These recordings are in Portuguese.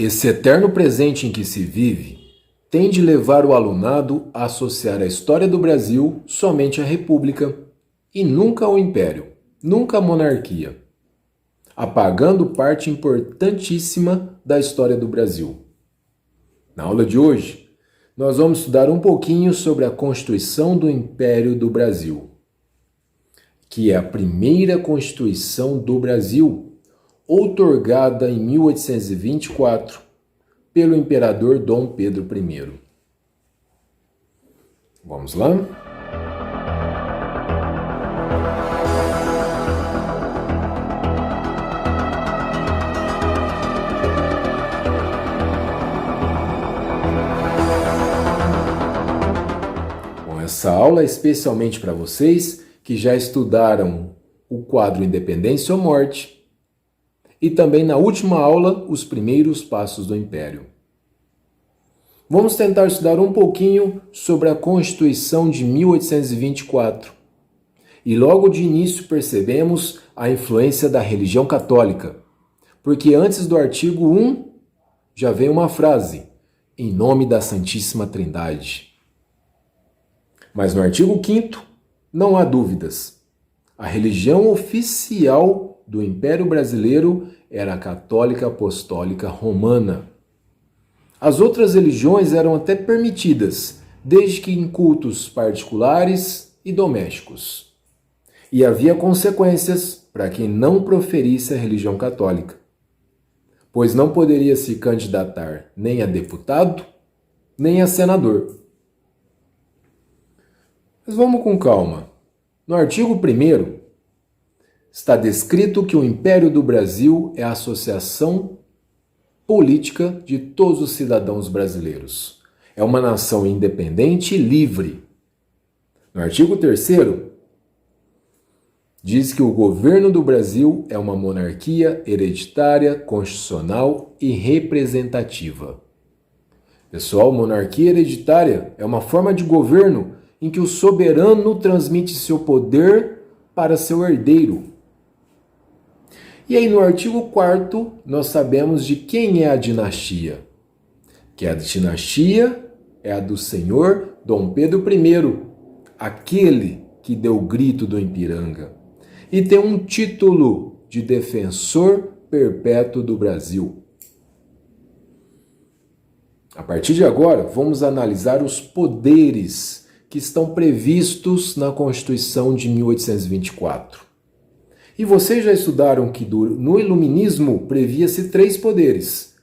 Esse eterno presente em que se vive tem de levar o alunado a associar a história do Brasil somente à República e nunca ao Império, nunca à monarquia, apagando parte importantíssima da história do Brasil. Na aula de hoje, nós vamos estudar um pouquinho sobre a Constituição do Império do Brasil, que é a primeira Constituição do Brasil, outorgada em 1824 pelo imperador Dom Pedro I. Vamos lá? Bom, essa aula é especialmente para vocês que já estudaram o quadro Independência ou Morte, e também na última aula, os primeiros passos do Império. Vamos tentar estudar um pouquinho sobre a Constituição de 1824. E logo de início percebemos a influência da religião católica, porque antes do artigo 1 já vem uma frase, em nome da Santíssima Trindade. Mas no artigo 5º não há dúvidas. A religião oficial do Império Brasileiro era a Católica Apostólica Romana. As outras religiões eram até permitidas, desde que em cultos particulares e domésticos. E havia consequências para quem não proferisse a religião católica, pois não poderia se candidatar nem a deputado, nem a senador. Mas vamos com calma. No artigo 1º, está descrito que o Império do Brasil é a associação política de todos os cidadãos brasileiros. É uma nação independente e livre. No artigo 3º, diz que o governo do Brasil é uma monarquia hereditária, constitucional e representativa. Pessoal, monarquia hereditária é uma forma de governo em que o soberano transmite seu poder para seu herdeiro. E aí no artigo 4º nós sabemos de quem é a dinastia. Que a dinastia é a do senhor Dom Pedro I, aquele que deu o grito do Ipiranga. E tem um título de defensor perpétuo do Brasil. A partir de agora, vamos analisar os poderes que estão previstos na Constituição de 1824. E vocês já estudaram que no Iluminismo previa-se 3 poderes: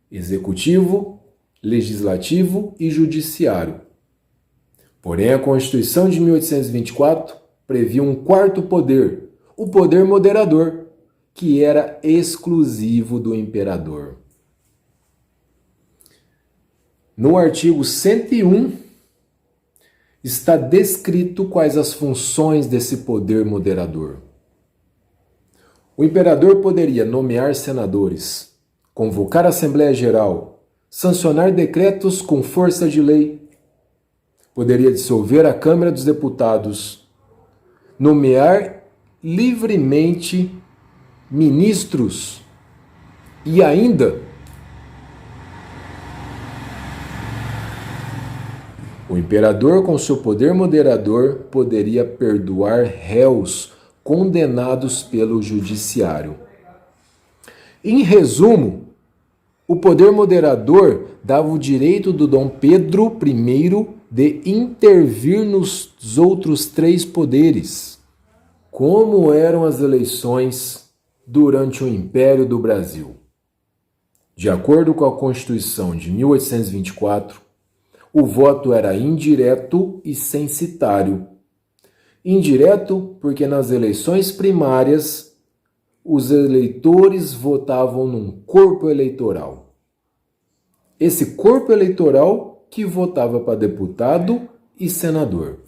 executivo, legislativo e judiciário. Porém, a Constituição de 1824 previa um 4º poder, o poder moderador, que era exclusivo do imperador. No artigo 101, está descrito quais as funções desse poder moderador. O imperador poderia nomear senadores, convocar a Assembleia Geral, sancionar decretos com força de lei, poderia dissolver a Câmara dos Deputados, nomear livremente ministros e ainda o imperador, com seu poder moderador, poderia perdoar réus condenados pelo judiciário. Em resumo, o poder moderador dava o direito do Dom Pedro I de intervir nos outros 3 poderes. Como eram as eleições durante o Império do Brasil? De acordo com a Constituição de 1824, o voto era indireto e censitário. Indireto porque nas eleições primárias os eleitores votavam num corpo eleitoral. Esse corpo eleitoral que votava para deputado e senador.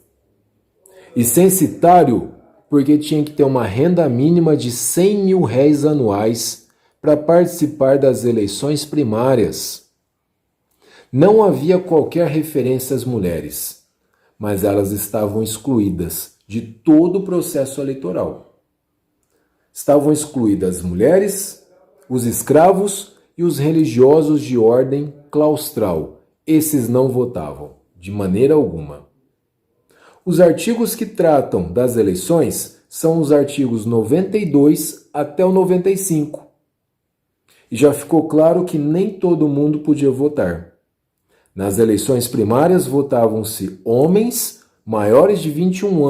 E censitário porque tinha que ter uma renda mínima de R$100.000 anuais para participar das eleições primárias. Não havia qualquer referência às mulheres, mas elas estavam excluídas de todo o processo eleitoral. Estavam excluídas as mulheres, os escravos e os religiosos de ordem claustral. Esses não votavam, de maneira alguma. Os artigos que tratam das eleições são os artigos 92 até o 95. E já ficou claro que nem todo mundo podia votar. Nas eleições primárias votavam-se homens maiores de 21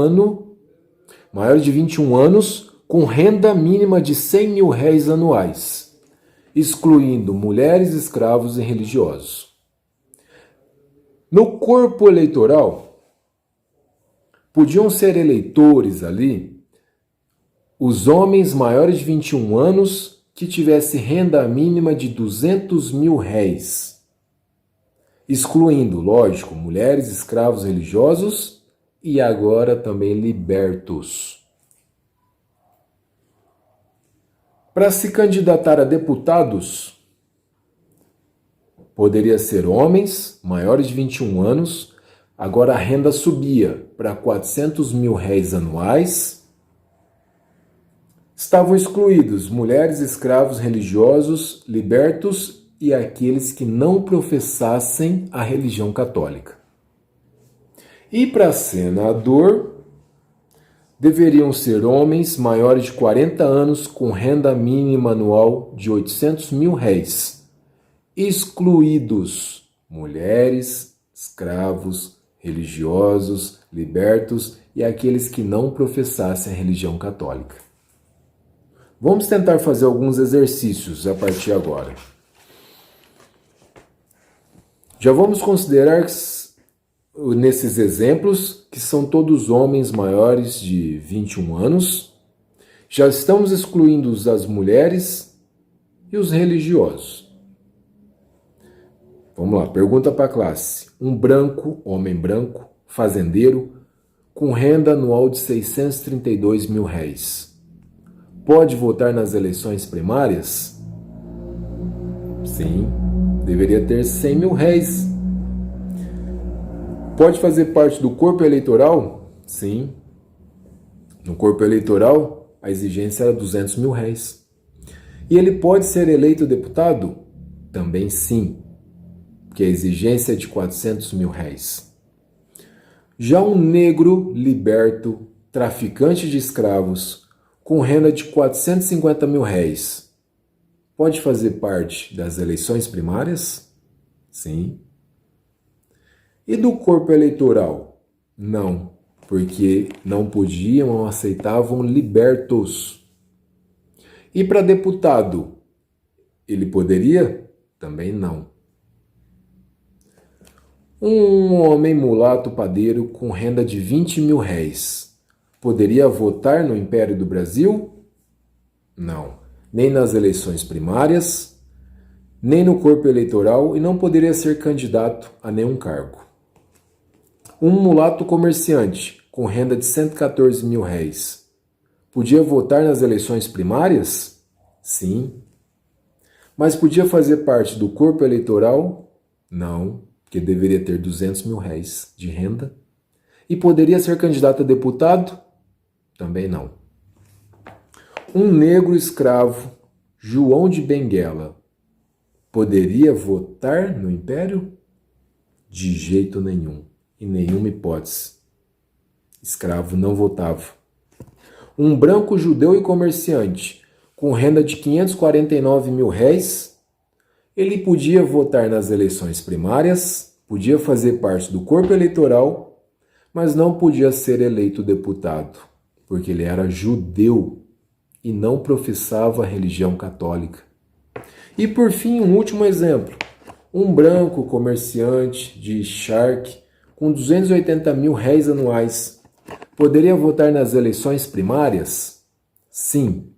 anos com renda mínima de R$100.000 anuais, excluindo mulheres, escravos e religiosos. No corpo eleitoral, podiam ser eleitores ali os homens maiores de 21 anos que tivessem renda mínima de R$200.000, excluindo, lógico, mulheres, escravos religiosos e agora também libertos. Para se candidatar a deputados, poderia ser homens maiores de 21 anos, agora a renda subia para R$400.000 anuais. Estavam excluídos mulheres, escravos religiosos, libertos e aqueles que não professassem a religião católica. E para senador, deveriam ser homens maiores de 40 anos com renda mínima anual de R$800.000, excluídos mulheres, escravos, religiosos, libertos e aqueles que não professassem a religião católica. Vamos tentar fazer alguns exercícios a partir de agora. Já vamos considerar nesses exemplos que são todos homens maiores de 21 anos. Já estamos excluindo as mulheres e os religiosos. Vamos lá, pergunta para a classe. Um branco, homem branco, fazendeiro, com renda anual de R$632.000. Pode votar nas eleições primárias? Sim, deveria ter R$100.000. Pode fazer parte do corpo eleitoral? Sim. No corpo eleitoral, a exigência era R$200.000. E ele pode ser eleito deputado? Também sim, porque a exigência é de R$400.000. Já um negro liberto, traficante de escravos, com renda de R$450.000, pode fazer parte das eleições primárias? Sim. E do corpo eleitoral? Não, porque não podiam ou aceitavam libertos. E para deputado, ele poderia? Também não. Um homem mulato padeiro com renda de R$20.000 poderia votar no Império do Brasil? Não. Nem nas eleições primárias, nem no corpo eleitoral e não poderia ser candidato a nenhum cargo. Um mulato comerciante com renda de R$114.000 podia votar nas eleições primárias? Sim. Mas podia fazer parte do corpo eleitoral? Não, porque deveria ter R$200.000 de renda. E poderia ser candidato a deputado? Também não. Um negro escravo, João de Benguela, poderia votar no Império? De jeito nenhum, em nenhuma hipótese. Escravo não votava. Um branco judeu e comerciante, com renda de R$549.000, ele podia votar nas eleições primárias, podia fazer parte do corpo eleitoral, mas não podia ser eleito deputado, porque ele era judeu e não professava a religião católica. E por fim, um último exemplo. Um branco comerciante de charque com R$280.000 anuais poderia votar nas eleições primárias? Sim.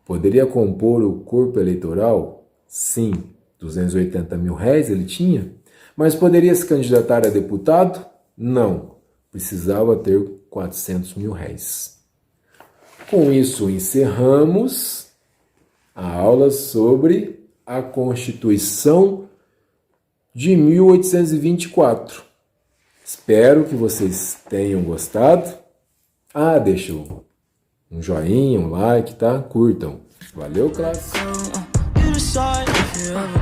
Poderia compor o corpo eleitoral? Sim. R$280.000 ele tinha? Mas poderia se candidatar a deputado? Não. Precisava ter R$400.000. Com isso, encerramos a aula sobre a Constituição de 1824. Espero que vocês tenham gostado. Deixa um joinha, um like, tá? Curtam. Valeu, classe! You're